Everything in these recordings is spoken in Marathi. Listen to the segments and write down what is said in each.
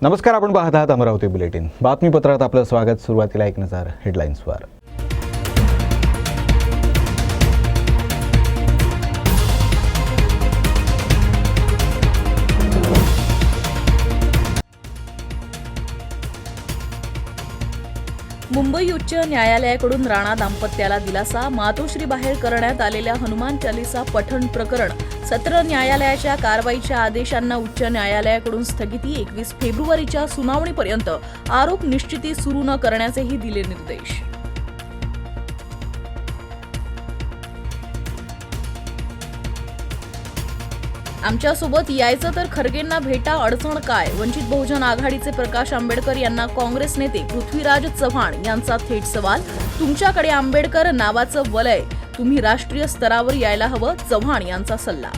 नमस्कार, आपण पाहत आहात अमरावती बुलेटिन. बातमीपत्रात आपलं स्वागत. सुरुवातीला एक नजर हेडलाईन्सवर. मुंबई उच्च न्यायालयाकडून राणा दाम्पत्याला दिलासा. मातोश्रीबाहेर करण्यात आलेल्या हनुमान चालीसा पठण प्रकरण सत्र न्यायालयाच्या कारवाईच्या आदेशांना उच्च न्यायालयाकडून स्थगिती. 21 फेब्रुवारीच्या सुनावणीपर्यंत आरोप निश्चिती सुरू न करण्याचेही दिले निर्देश. आमच्यासोबत यायचं तर खरगेंना भेटा, अडचण काय? वंचित बहुजन आघाडीचे प्रकाश आंबेडकर यांना काँग्रेस नेते पृथ्वीराज चव्हाण यांचा थेट सवाल. तुमच्याकडे आंबेडकर नावाचं वलय, तुम्ही राष्ट्रीय स्तरावर यायला हवं, चव्हाण यांचा सल्ला.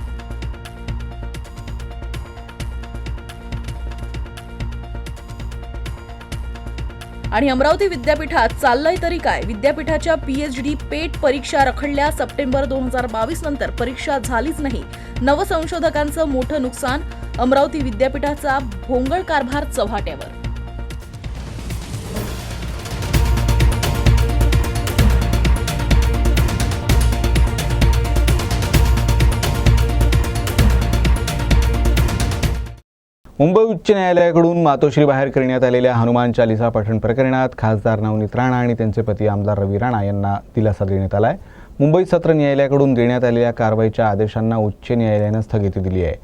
आणि अमरावती विद्यापीठात चाललंय तरी काय? विद्यापीठाच्या PhD पेट परीक्षा रखडल्या. सप्टेंबर 2022 नंतर परीक्षा झालीच नाही. नवसंशोधकांचं मोठं नुकसान. अमरावती विद्यापीठाचा भोंगळ कारभार चव्हाट्यावर. मुंबई उच्च न्यायालयाकडून मातोश्री बाहेर करण्यात आलेल्या हनुमान चालीसा पठण प्रकरणात खासदार नवनीत राणा आणि त्यांचे पती आमदार रवी राणा यांना दिलासा देण्यात आला आहे. मुंबई सत्र न्यायालयाकडून देण्यात आलेल्या कारवाईच्या आदेशांना उच्च न्यायालयानं स्थगिती दिली आहे.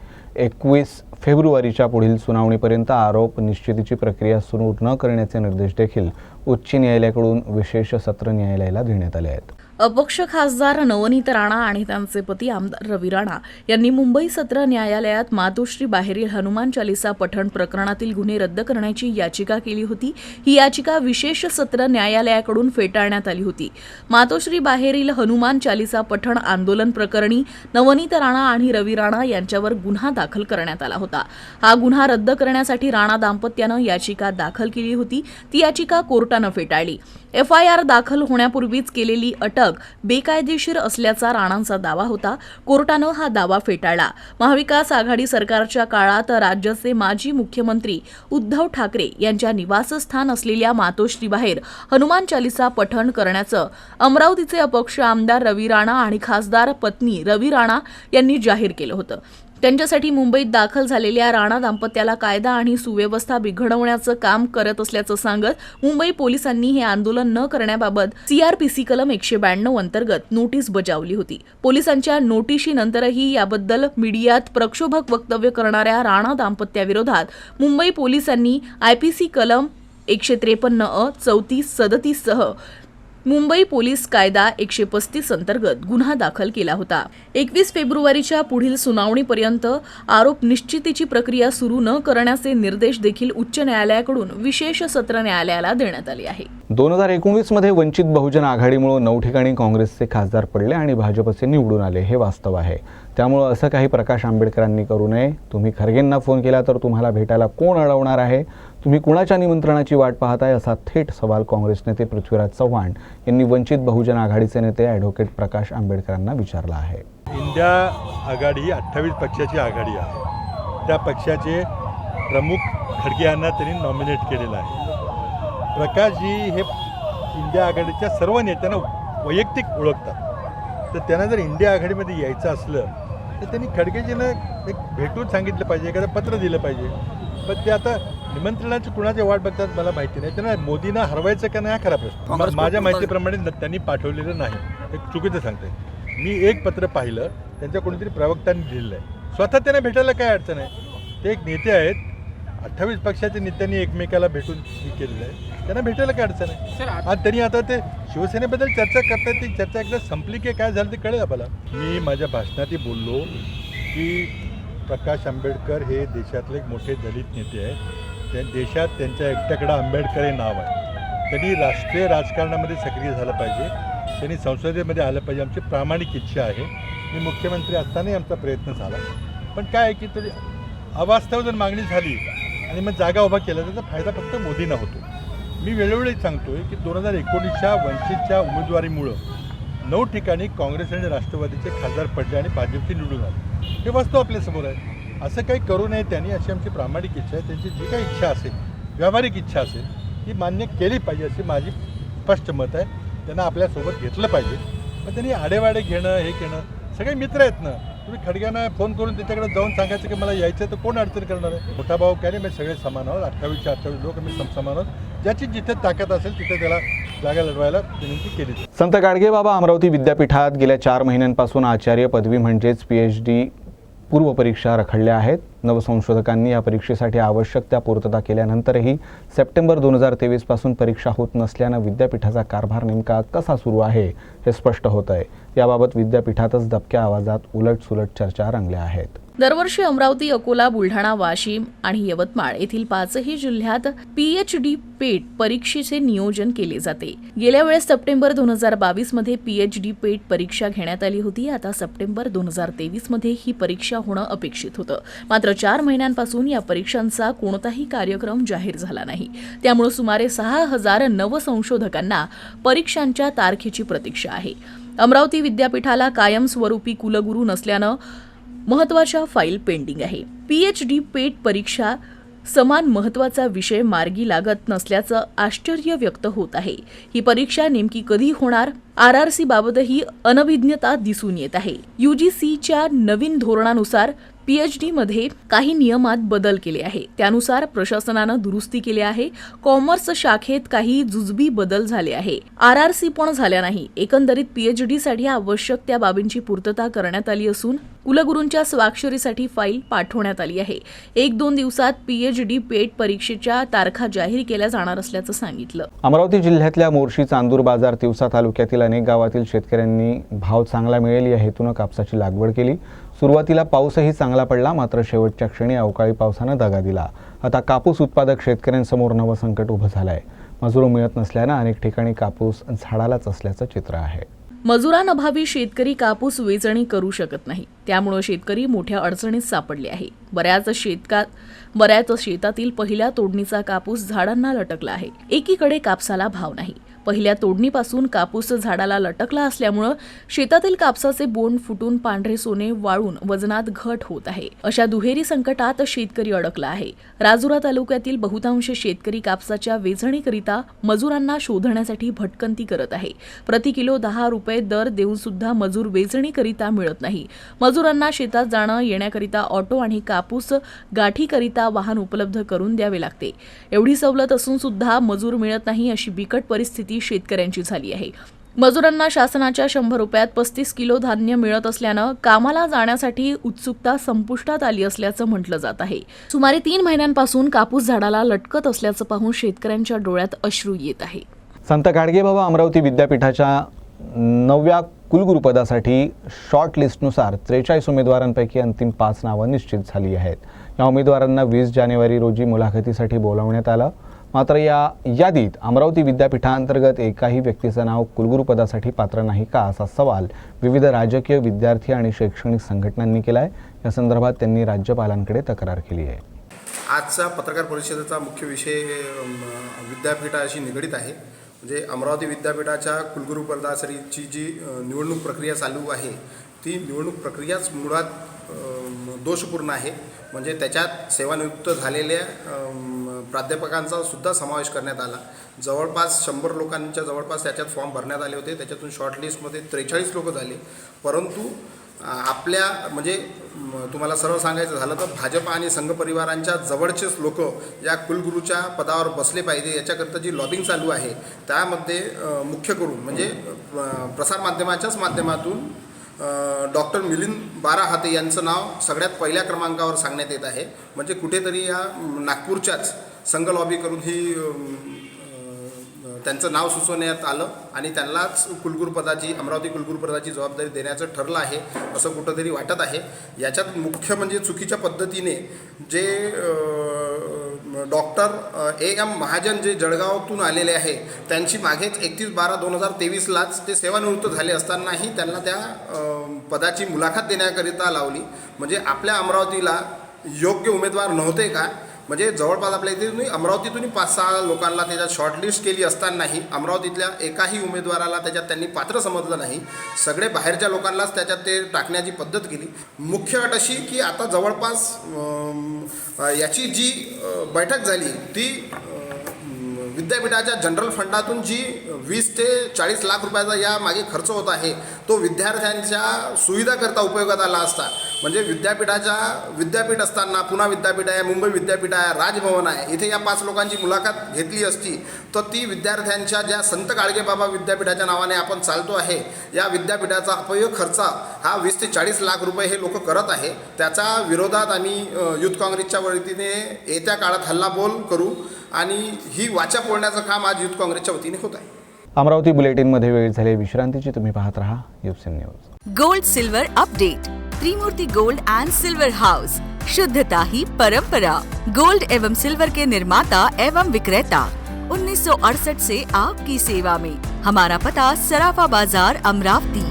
21 फेब्रुवारीच्या पुढील सुनावणीपर्यंत आरोप निश्चितीची प्रक्रिया सुरू न करण्याचे निर्देश देखील उच्च न्यायालयाकडून विशेष सत्र न्यायालयाला देण्यात आले आहेत. अपक्ष खासदार नवनीत राणा आणि त्यांचे पती आमदार रवी राणा यांनी मुंबई सत्र न्यायालयात मातोश्री बाहेरील हनुमान चालीसा पठण प्रकरणातील गुन्हे रद्द करण्याची याचिका केली होती. ही याचिका विशेष सत्र न्यायालयाकडून फेटाळण्यात आली होती. मातोश्री बाहेरील हनुमान चालीसा पठण आंदोलन प्रकरणी नवनीत राणा आणि रवी राणा यांच्यावर गुन्हा दाखल करण्यात आला होता. हा गुन्हा रद्द करण्यासाठी राणा दाम्पत्यानं याचिका दाखल केली होती. ती याचिका कोर्टानं फेटाळली. FIR दाखल होण्यापूर्वीच केलेली अटक बेकायदेशीर असल्याचा राणांचा दावा होता. कोर्टानं हा दावा फेटाळला. महाविकास आघाडी सरकारच्या काळात राज्याचे माजी मुख्यमंत्री उद्धव ठाकरे यांच्या निवासस्थान असलेल्या मातोश्रीबाहेर हनुमान चालीसा पठण करण्याचं अमरावतीचे अपक्ष आमदार रवी राणा आणि खासदार पत्नी रवी राणा यांनी जाहीर केलं होतं. त्यांच्यासाठी मुंबईत दाखल झालेल्या राणा दाम्पत्याला कायदा आणि सुव्यवस्था बिघडवण्याचं काम करत असल्याचं सांगत मुंबई पोलिसांनी हे आंदोलन न करण्याबाबत CRPC कलम 192 अंतर्गत नोटीस बजावली होती. पोलिसांच्या नोटिशीनंतरही याबद्दल मीडियात प्रक्षोभक वक्तव्य करणाऱ्या राणा दाम्पत्याविरोधात मुंबई पोलिसांनी IPC कलम 153 34 37 सह मुंबई पोलीस कायदा 135 अंतर्गत गुन्हा दाखल केला होता. 21 फेब्रुवारीच्या पुढील सुनावणीपर्यंत आरोप निश्चितीची प्रक्रिया सुरू न करण्याचे निर्देश देखील उच्च न्यायालयाकडून विशेष सत्र न्यायालयाला देण्यात आले आहे. 2019 मध्ये वंचित बहुजन आघाडीमुळे 9 ठिकाणी काँग्रेसचे खासदार पडले आणि भाजपचे निवडून आले, हे वास्तव आहे. त्यामुळे असं काही प्रकाश आंबेडकरांनी करू नये. तुम्ही खरगेंना फोन केला तर तुम्हाला भेटायला कोण अडवणार आहे? तुम्ही कुणाच्या निमंत्रणाची वाट पाहताय, असा थेट सवाल काँग्रेस नेते पृथ्वीराज चव्हाण यांनी वंचित बहुजन आघाडीचे नेते ॲडव्होकेट प्रकाश आंबेडकरांना विचारला आहे. इंडिया आघाडी ही 28 पक्षाची आघाडी आहे. त्या पक्षाचे प्रमुख खडगे यांना त्यांनी नॉमिनेट केलेलं आहे. प्रकाशजी हे इंडिया आघाडीच्या सर्व नेत्यांना वैयक्तिक ओळखतात. तर त्यांना जर इंडिया आघाडीमध्ये यायचं असलं तर त्यांनी खडगेजींना एक भेटून सांगितलं पाहिजे, एखादं पत्र दिलं पाहिजे. पण ते आता निमंत्रणाची कुणाची वाट बघतात मला माहिती नाही. त्यांना मोदींना हरवायचं का नाही हा खरा प्रश्न. माझ्या माहितीप्रमाणे त्यांनी पाठवलेलं नाही, एक चुकीचं सांगते. मी एक पत्र पाहिलं, त्यांच्या कोणीतरी प्रवक्त्यांनी दिलेलं आहे. स्वतः त्यांना भेटायला काय अडचण आहे? ते एक नेते आहेत, 28 पक्षाच्या नेत्यांनी एकमेकाला भेटून केलेलं आहे, त्यांना भेटायला काय अडचण आहे? आणि त्यांनी आता ते शिवसेनेबद्दल चर्चा करतात, ती चर्चा एकदा संपली की काय झालं ते कळेल आपल्याला. मी माझ्या भाषणातही बोललो की प्रकाश आंबेडकर हे देशातले एक मोठे दलित नेते आहेत. त्या देशात त्यांच्या एकट्याकडं आंबेडकर हे नाव आहे. त्यांनी राष्ट्रीय राजकारणामध्ये सक्रिय झालं पाहिजे, त्यांनी संसदेमध्ये आलं पाहिजे. आमची प्रामाणिक इच्छा आहे. मी मुख्यमंत्री असतानाही आमचा प्रयत्न झाला. पण काय आहे की तरी अवास्तव जर मागणी झाली आणि मग जागा उभा केला त्याचा फायदा फक्त मोदींना होतो. मी वेळोवेळी सांगतोय की 2019च्या वंचितच्या उमेदवारीमुळं 9 ठिकाणी काँग्रेस आणि राष्ट्रवादीचे खासदार पडले आणि भाजपची निवडून आले. हे वास्तव आपल्यासमोर आहे. असं काही करू नये त्यांनी, अशी आमची प्रामाणिक इच्छा आहे. त्यांची जी काही इच्छा असेल, व्यावहारिक इच्छा असेल, ती मान्य केली पाहिजे अशी माझी स्पष्ट मत आहे. त्यांना आपल्यासोबत घेतलं पाहिजे. पण त्यांनी आडेवाडे घेणं, हे घेणं, सगळे मित्र आहेत ना. तुम्ही खडग्यांना फोन करून त्याच्याकडे जाऊन सांगायचं की मला यायचं, तर कोण अडचण करणार आहे? मोठा भाऊ काय नाही, मी सगळे समान आहोत. 28चे 28 लोक मी समान आहोत. ज्याची जिथे ताकद असेल तिथे त्याला जागा लढवायला विनंती केली. संत गाडगेबाबा अमरावती विद्यापीठात गेल्या 4 महिन्यांपासून आचार्य पदवी म्हणजेच PhD पूर्वपरीक्षा रखडल्या आहेत. नवसंशोधकांनी या परीक्षेसाठी आवश्यक त्या पूर्तता केल्यानंतरही सप्टेंबर 2023 पासून परीक्षा होत नसल्यानं विद्यापीठाचा कारभार नेमका कसा सुरू आहे हे स्पष्ट होत आहे. याबाबत विद्यापीठातच दबक्या आवाजात उलटसुलट चर्चा रंगल्या आहेत. दरवर्षी अमरावती, अकोला, बुलढाणा, वाशिम आणि यवतमाळ येथील 5ही जिल्ह्यात PhD पेट परीक्षेचे नियोजन केले जाते. गेल्या वेळेस सप्टेंबर 2022 मध्ये PhD पेट परीक्षा घेण्यात आली होती. आता सप्टेंबर 2023 मध्ये ही परीक्षा होणं अपेक्षित होतं. मात्र 4 महिन्यांपासून या परीक्षांचा कोणताही कार्यक्रम जाहीर झाला नाही. त्यामुळे सुमारे 6000 नवसंशोधकांना परीक्षांच्या तारखेची प्रतीक्षा आहे. अमरावती विद्यापीठाला कायमस्वरूपी कुलगुरू नसल्यानं महत्त्वाच्या फाईल पेंडिंग आहे. PhD पेट परीक्षा समान महत्त्वाचा विषय मार्गी लागत नसल्याचं आश्चर्य व्यक्त होत आहे. ही परीक्षा नेमकी कधी होणार? RRC बाबतही अनभिज्ञता दिसून येत आहे. UGCच्या नवीन धोरणानुसार PhD मध्ये काही नियमात बदल केले आहे. त्यानुसार प्रशासनानं दुरुस्ती केली आहे. कॉमर्स शाखेत काही जुजबी बदल झाले आहे. RRC पण झाल्या नाही. एकंदरीत PhD साठी आवश्यक त्या बाबींची पूर्तता करण्यात आली असून कुलगुरूंच्या स्वाक्षरीसाठी फाईल पाठवण्यात आली आहे. 1-2 दिवसात PhD पेट परीक्षेच्या तारखा जाहीर केल्या जाणार असल्याचं सांगितलं. अमरावती जिल्ह्यातल्या मोर्शी, चांदूर बाजार, तिवसा तालुक्यातील अनेक गावातील शेतकऱ्यांनी भाव चांगला मिळेल या हेतूनं कापसाची लागवड केली. सुरुवातीला पाऊसही चांगला पडला, मात्र शेवटच्या क्षणी अवकाळी पावसानं दगा दिला. आता कापूस उत्पादक शेतकऱ्यांसमोर नवं संकट उभं झालं आहे. मजूर मिळत नसल्यानं अनेक ठिकाणी कापूस झाडालाच असल्याचं चित्र आहे. मजुरांअभावी शेतकरी कापूस वेचणी करू शकत नाही. त्यामुळे शेतकरी मोठ्या अडचणीत सापडले आहे. बऱ्याच शेतातील पहिल्या तोडणीचा कापूस झाडांना लटकला आहे. एकीकडे कापसाला भाव नाही. पहिल्या तोडणीपासून कापूस झाडाला लटकला असल्यामुळे शेतातील कापसाचे बोंड फुटून पांढरे सोने वाळून वजनात घट होत आहे. अशा दुहेरी संकटात शेतकरी अडकला आहे. राजुरा तालुक्यातील बहुतांश शेतकरी कापसाच्या वेचणीकरिता मजुरांना शोधण्यासाठी भटकंती करत आहे. प्रति किलो 10 रुपये दर देऊन सुद्धा मजूर वेचणीकरिता मिळत नाही. मजुरांना शेतात जाणं येण्याकरिता ऑटो आणि कापूस गाठीकरिता वाहन उपलब्ध करून द्यावे लागते. एवढी सवलत असून सुद्धा मजूर मिळत नाही, अशी बिकट परिस्थिती शेतकऱ्यांची झाली आहे. मजुरांना शासनाच्या 100 रुपयात 35 किलो धान्य मिळत असल्यानं कामाला जाण्यासाठी उत्सुकता संपुष्टात आली असल्याचं म्हटलं जात आहे. सुमारे 3 महिन्यांपासून कापूस झाडाला लटकत असल्याचं पाहून शेतकऱ्यांच्या डोळ्यात अश्रू येत आहे. संत गाडगेबाबा अमरावती विद्यापीठाच्या 9व्या कुलगुरुपदासाठी शॉर्ट लिस्टनुसार 43 उमेदवारांपैकी अंतिम 5 नावं निश्चित झाली आहेत. या उमेदवारांना 20 जानेवारी रोजी मुलाखतीसाठी बोलावण्यात आलं. मात्र या यादीत अमरावती विद्यापीठांतर्गत एकाही व्यक्तीचं नाव कुलगुरुपदासाठी पात्र नाही का, असा सवाल विविध राजकीय, विद्यार्थी आणि शैक्षणिक संघटनांनी केला आहे. या संदर्भात त्यांनी राज्यपालांकडे तक्रार केली आहे. आजचा पत्रकार परिषदेचा मुख्य विषय विद्यापीठाशी निगडीत आहे. म्हणजे अमरावती विद्यापीठाच्या कुलगुरुपदासाठीची जी निवडणूक प्रक्रिया चालू आहे, ती निवडणूक प्रक्रियाच मुळात दोषपूर्ण आहे. म्हणजे त्याच्यात सेवानिवृत्त झालेल्या प्राध्यापकांचा सुद्धा समावेश करण्यात आला. जवळपास 100 लोकांच्या जवळपास त्याच्यात फॉर्म भरण्यात आले होते. त्याच्यातून शॉर्टलिस्टमध्ये 43 लोक झाले. परंतु आपल्या म्हणजे तुम्हाला सर्व सांगायचं झालं तर भाजप आणि संघ परिवारांच्या जवळचेच लोक या कुलगुरूच्या पदावर बसले पाहिजे याच्याकरता जी लॉबिंग चालू आहे, त्यामध्ये मुख्य करून म्हणजे प्रसारमाध्यमाच्याच माध्यमातून डॉक्टर मिलिंद बाराहाते यांचं नाव सगळ्यात पहिल्या क्रमांकावर सांगण्यात येत आहे. म्हणजे कुठेतरी या नागपूरच्याच संघ लॉबी करून ही त्यांचं नाव सुचवण्यात आलं आणि त्यांनाच कुलगुरुपदाची, अमरावती कुलगुरुपदाची जबाबदारी देण्याचं ठरलं आहे असं कुठंतरी वाटत आहे. याच्यात मुख्य म्हणजे चुकीच्या पद्धतीने जे डॉक्टर AM महाजन जे जळगावातून आलेले आहे, त्यांची मागेच 31/12/2023लाच ते सेवानिवृत्त झाले असतानाही त्यांना त्या पदाची मुलाखत देण्याकरिता लावली. म्हणजे आपल्या अमरावतीला योग्य उमेदवार नव्हते का, म्हणजे जवळपास आपल्या इथे अमरावतीतून 5-6 लोकांना त्याच्यात शॉर्टलिस्ट केली असतानाही अमरावतीतल्या एकाही उमेदवाराला त्याच्यात त्यांनी पात्र समजलं नाही. सगळे बाहेरच्या लोकांनाच त्याच्यात ते टाकण्याची पद्धत केली. मुख्य अट अशी की आता जवळपास याची जी बैठक झाली ती विद्यापीठाच्या जनरल फंडातून जी 20 ते 40 लाख रुपयाचा या मागे खर्च होत आहे तो विद्यार्थ्यांच्या सुविधाकरता उपयोगात आला असता. म्हणजे विद्यापीठ असताना पुणा विद्यापीठ आहे, मुंबई विद्यापीठ आहे, राजभवन आहे, इथे या 5 लोकांची मुलाखत घेतली असती तर ती विद्यार्थ्यांच्या ज्या संत गाडगेबाबा विद्यापीठाच्या नावाने आपण चालतो आहे या विद्यापीठाचा अपयोग खर्च हा 20 ते 40 लाख रुपये हे लोक करत आहे. त्याच्या विरोधात आम्ही युथ काँग्रेसच्या वतीने येत्या काळात हल्लाबोल करू आणि ही वाचा फोडण्याचं काम आज युथ काँग्रेसच्या वतीने होत आहे. अमरावती बुलेटिनमध्ये वेळ झाली विश्रांतीची. तुम्ही पाहत राहा यूपसीएन news. Gold silver update. Trimurti gold and silver house. शुद्धता ही परंपरा. गोल्ड एवं सिल्वर के निर्माता एवं विक्रेता 1968 से आपकी सेवा में. हमारा पता सराफा बाजार अमरावती.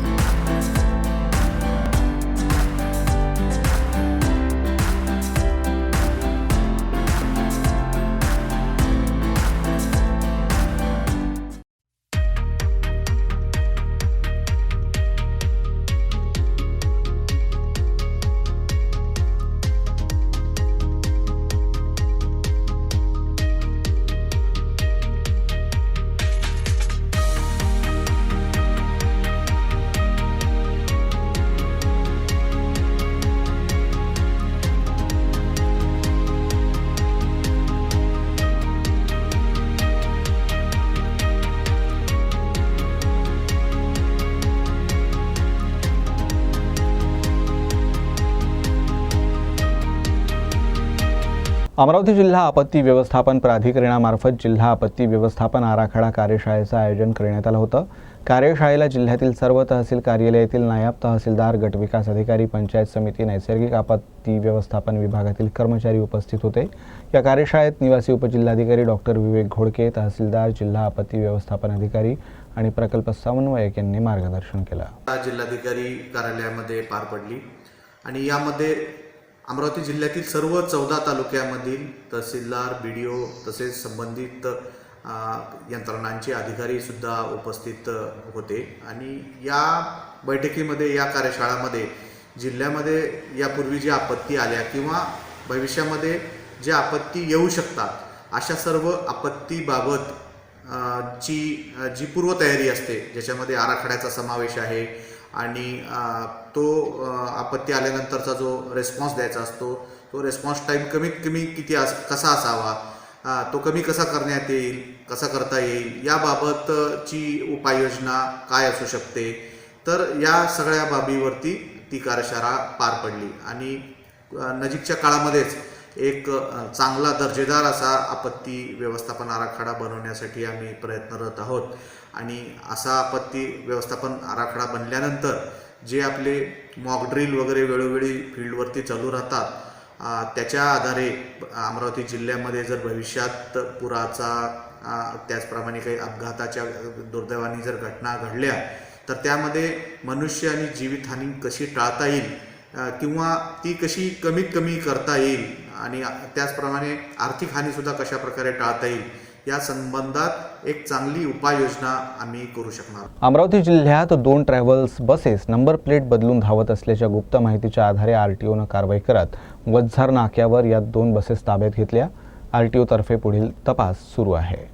अमरावती जिल्हा आपत्ती व्यवस्थापन प्राधिकरणामार्फत जिल्हा आपत्ती व्यवस्थापन आराखडा कार्यशाळेचं आयोजन करण्यात आलं होतं. कार्यशाळेला जिल्ह्यातील सर्व तहसील कार्यालयातील नायब तहसीलदार, गटविकास अधिकारी, पंचायत समिती, नैसर्गिक आपत्ती व्यवस्थापन विभागातील कर्मचारी उपस्थित होते. या कार्यशाळेत निवासी उपजिल्हाधिकारी डॉक्टर विवेक घोडके, तहसीलदार, जिल्हा आपत्ती व्यवस्थापन अधिकारी आणि प्रकल्प समन्वयक यांनी मार्गदर्शन केलं. जिल्हाधिकारी कार्यालयामध्ये पार पडली आणि यामध्ये अमरावती जिल्ह्यातील सर्व 14 तालुक्यामधील तहसीलदार, BDO तसेच संबंधित यंत्रणांचे अधिकारीसुद्धा उपस्थित होते. आणि या बैठकीमध्ये, या कार्यशाळामध्ये जिल्ह्यामध्ये यापूर्वी ज्या आपत्ती आल्या किंवा भविष्यामध्ये ज्या आपत्ती येऊ शकतात अशा सर्व आपत्तीबाबत जी पूर्वतयारी असते, ज्याच्यामध्ये आराखड्याचा समावेश आहे आणि तो आपत्ती आल्यानंतरचा जो रिस्पॉन्स द्यायचा असतो तो रिस्पॉन्स टाईम कमीत कमी कसा असावा, तो कमी कसा करण्यात येईल, कसा करता येईल, याबाबतची उपाययोजना काय असू शकते. तर या सगळ्या बाबीवरती ती कार्यशाळा पार पडली आणि नजीकच्या काळामध्येच एक चांगला दर्जेदार असा आपत्ती व्यवस्थापन आराखडा बनवण्यासाठी आम्ही प्रयत्नरत आहोत. आणि असा आपत्ती व्यवस्थापन आराखडा बनल्यानंतर जे आपले मॉक ड्रिल वगैरे वेळोवेळी फील्डवरती चालू राहतात त्याच्या आधारे अमरावती जिल्ह्यामध्ये जर भविष्यात पुराचा त्याचप्रमाणे काही अपघाताच्या दुर्दैवाने जर घटना घडल्या तर त्यामध्ये मनुष्य आणि जीवितहानी कशी टाळता येईल किंवा ती कशी कमीत कमी करता येईल आणि त्याचप्रमाणे आर्थिक हानीसुद्धा कशा प्रकारे टाळता येईल या संबंधात एक चांगली उपाययोजना आम्ही करू शकणार. अमरावती जिल्ह्यात 2 ट्रॅव्हल्स बसेस नंबर प्लेट बदलून धावत असल्याच्या गुप्त माहितीच्या आधारे RTOनं कारवाई करत वझ्झर नाक्यावर या 2 बसेस ताब्यात घेतल्या. RTOतर्फे पुढील तपास सुरू आहे.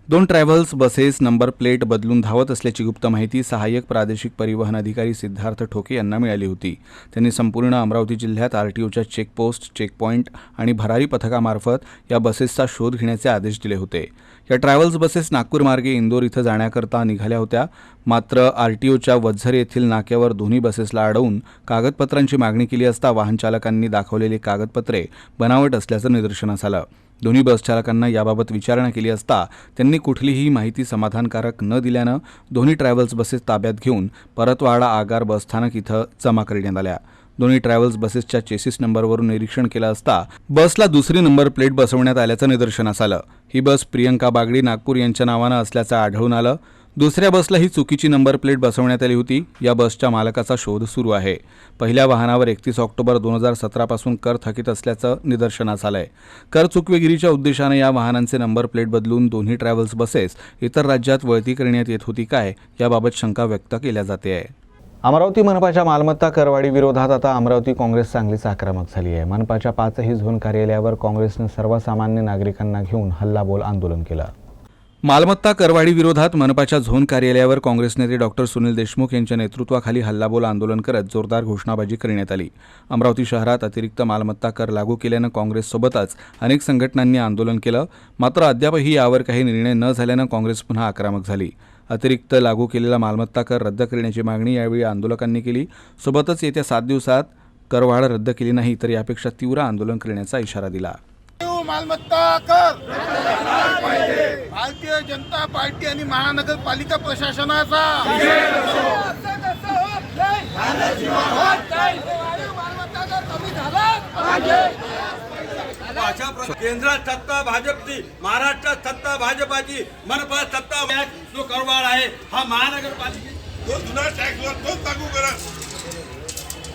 2 ट्रॅव्हल्स बसेस नंबर प्लेट बदलून धावत असल्याची गुप्त माहिती सहाय्यक प्रादेशिक परिवहन अधिकारी सिद्धार्थ ठोके यांना मिळाली होती. त्यांनी संपूर्ण अमरावती जिल्ह्यात RTOच्या चेकपोस्ट, चेकपॉईंट आणि भरारी पथकामार्फत या बसेसचा शोध घेण्याचे आदेश दिले होते. या ट्रॅव्हल्स बसेस नागपूर मार्गे इंदोर इथं जाण्याकरता निघाल्या होत्या. मात्र RTOच्या वझ्झर येथील नाक्यावर दोन्ही बसेसला अडवून कागदपत्रांची मागणी केली असता वाहनचालकांनी दाखवलेली कागदपत्रे बनावट असल्याचं निदर्शनास आलं. दोन्ही बसचालकांना याबाबत विचारणा केली असता त्यांनी कुठलीही माहिती समाधानकारक न दिल्यानं दोन्ही ट्रॅव्हल्स बसेस ताब्यात घेऊन परतवाडा आगार बसस्थानक इथं जमा करण्यात आल्या. दोन्ही ट्रॅव्हल्स बसेसच्या चेसिस नंबरवरून निरीक्षण केलं असता बसला दुसरी नंबर प्लेट बसवण्यात आल्याचं निदर्शनास आलं. ही बस प्रियंका बागडी नागपूर यांच्या नावानं असल्याचं आढळून आलं. दुसऱ्या बसला ही चुकीची नंबर प्लेट बसवण्यात आली होती. या बसच्या मालकाचा शोध सुरू आहे. पहिल्या वाहनावर 31 ऑक्टोबर 2017 पासून कर थकीत असल्याचं निदर्शनास आलंय. कर चुकवेगिरीच्या उद्देशाने या वाहनांचे नंबर प्लेट बदलून दोन्ही ट्रॅव्हल्स बसेस इतर राज्यात वळती करण्यात येत होती काय, याबाबत शंका व्यक्त केल्या जाते आहे. अमरावती मनपाच्या मालमत्ता करवाढी विरोधात आता अमरावती काँग्रेस चांगलीच आक्रमक झाली आहे. मनपाच्या 5ही झोन कार्यालयावर काँग्रेसने सर्वसामान्य नागरिकांना घेऊन हल्लाबोल आंदोलन केलं. मालमत्ता करवाढी विरोधात मनपाच्या झोन कार्यालयावर काँग्रेस नेते डॉक्टर सुनील देशमुख यांच्या नेतृत्वाखाली हल्लाबोल आंदोलन करत जोरदार घोषणाबाजी करण्यात आली. अमरावती शहरात अतिरिक्त मालमत्ता कर लागू केल्यानं काँग्रेससोबतच अनेक संघटनांनी आंदोलन केलं. मात्र अद्यापही यावर काही निर्णय न झाल्यानं काँग्रेस पुन्हा आक्रमक झाली. अतिरिक्त लागू केलेला मालमत्ता कर रद्द करण्याची मागणी यावेळी आंदोलकांनी केली. सोबतच येत्या 7 दिवसात करवाढ रद्द केली नाही तर यापेक्षा तीव्र आंदोलन करण्याचा इशारा दिला. मालमत्ता कर भारतीय जनता पार्टी आणि महानगरपालिका प्रशासनाचा केंद्रात सत्ता भाजपची, महाराष्ट्रात सत्ता भाजपाची, मनपात सत्ता जो करवाढ आहे हा महानगरपालिका जुना टॅक्सवर तोच लागू करा.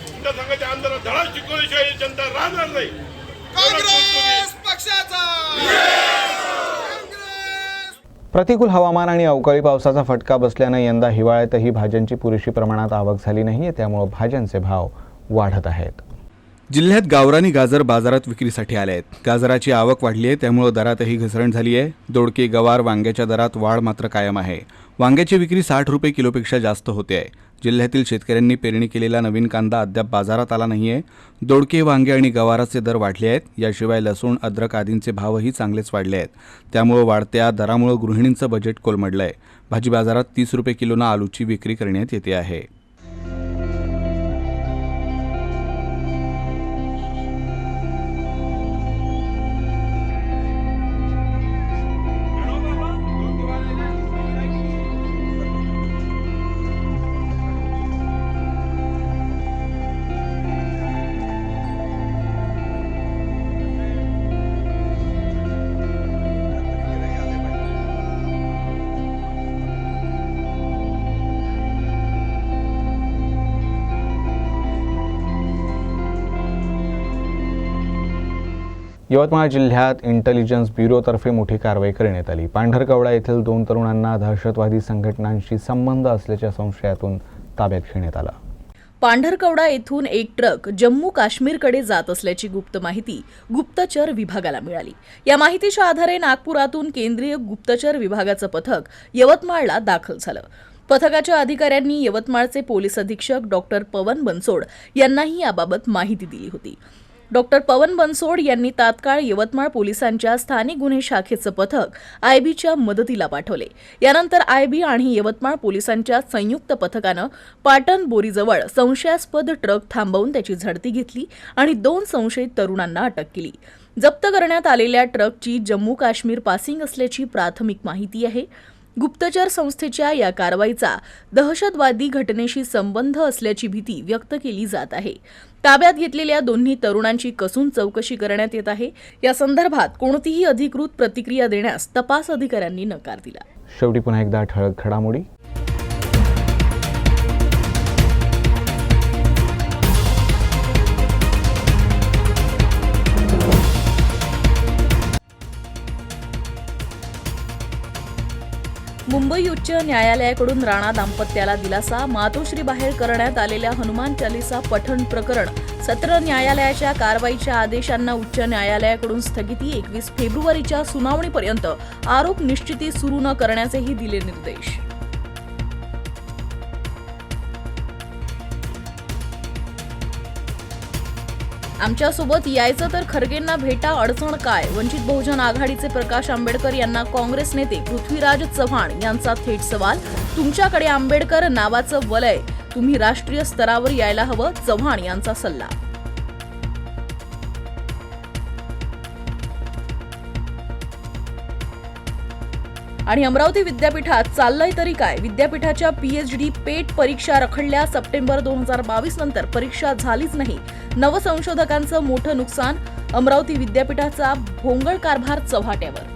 तुमच्या संघाच्या आंदोलन धडा शिकवल्याशिवाय जनता राहणार नाही. काँग्रेस पक्षाचा प्रतिकूल हवामान आणि अवकाळी पावसाचा फटका बसल्यानं यंदा हिवाळ्यातही भाज्यांची पुरेशी प्रमाणात आवक झाली नाहीये. त्यामुळे भाज्यांचे भाव वाढत आहेत. जिल्ह्यात गावरानी गाजर बाजारात विक्रीसाठी आले आहेत. गाजराची आवक वाढली आहे, त्यामुळे दरातही घसरण झाली आहे. दोडके, गवार, वांग्याच्या दरात वाढ मात्र कायम आहे. वांग्याची विक्री 60 रुपये किलोपेक्षा जास्त होते आहे. जिल्ह्यातील शेतकऱ्यांनी पेरणी केलेला नवीन कांदा अद्याप बाजारात आला नाहीये. दोडके, वांगे आणि गवाराचे दर वाढले आहेत. याशिवाय लसूण, अद्रक आदींचे भावही चांगलेच वाढले आहेत. त्यामुळे वाढत्या दरामुळे गृहिणींचं बजेट कोलमडलं आहे. भाजी बाजारात 30 रुपये किलोनं आलूची विक्री करण्यात येते आहे. यवतमाळ जिल्ह्यात इंटेलिजन्स ब्युरोतर्फे मोठी कारवाई करण्यात आली. पांढरकवडा येथील 2 तरुणांना दहशतवादी संघटनांशी संबंध असल्याच्या संशयातून ताब्यात घेण्यात आलं. पांढरकवडा येथून एक ट्रक जम्मू काश्मीरकडे जात असल्याची गुप्त माहिती गुप्तचर विभागाला मिळाली. या माहितीच्या आधारे नागपुरातून केंद्रीय गुप्तचर विभागाचं पथक यवतमाळला दाखल झालं. पथकाच्या अधिकाऱ्यांनी यवतमाळचे पोलीस अधीक्षक डॉक्टर पवन बनसोड यांनाही याबाबत माहिती दिली होती. डॉक्टर पवन बनसोड यांनी तात्काळ यवतमाळ पोलिसांच्या स्थानिक गुन्हे शाखेचं पथक आयबीच्या मदतीला पाठवले. यानंतर आयबी आणि यवतमाळ पोलिसांच्या संयुक्त पथकानं पाटण बोरीजवळ संशयास्पद ट्रक थांबवून त्याची झडती घेतली आणि 2 संशयित तरुणांना अटक केली. जप्त करण्यात आलेल्या ट्रकची जम्मू काश्मीर पासिंग असल्याची प्राथमिक माहिती आहे. गुप्तचर संस्थेच्या या कारवाईचा दहशतवादी घटनेशी संबंध असल्याची भीती व्यक्त केली जात आहे. ताब्यात घेतलेल्या दोन्ही तरुणांची कसून चौकशी करण्यात येत आहे. या संदर्भात कोणतीही अधिकृत प्रतिक्रिया देण्यास तपास अधिकाऱ्यांनी नकार दिला. शेवटी पुन्हा एकदा ठळक घडामोडी. मुंबई उच्च न्यायालयाकडून राणा दाम्पत्याला दिलासा. मातोश्रीबाहेर करण्यात आलेल्या हनुमान चालीसा पठण प्रकरण सत्र न्यायालयाच्या कारवाईच्या आदेशांना उच्च न्यायालयाकडून स्थगिती. 21 फेब्रुवारीच्या सुनावणीपर्यंत आरोप निश्चिती सुरू न करण्याचेही दिले निर्देश. आमच्यासोबत यायचं तर खरगेंना भेटा, अडचण काय? वंचित बहुजन आघाडीचे प्रकाश आंबेडकर यांना काँग्रेस नेते पृथ्वीराज चव्हाण यांचा थेट सवाल. तुमच्याकडे आंबेडकर नावाचं वलय, तुम्ही राष्ट्रीय स्तरावर यायला हवं, चव्हाण यांचा सल्ला. आणि अमरावती विद्यापीठात चाललंय तरी काय? विद्यापीठाच्या PhD पेट परीक्षा रखडल्या. सप्टेंबर 2022 नंतर परीक्षा झालीच नाही. नवसंशोधकांचं मोठं नुकसान. अमरावती विद्यापीठाचा भोंगळ कारभार चव्हाट्यावर.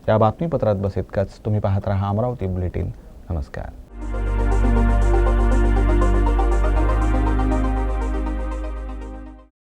या बातमीपत्रात बस इतकाच. तुम्ही पाहत राहा अमरावती बुलेटिन. नमस्कार.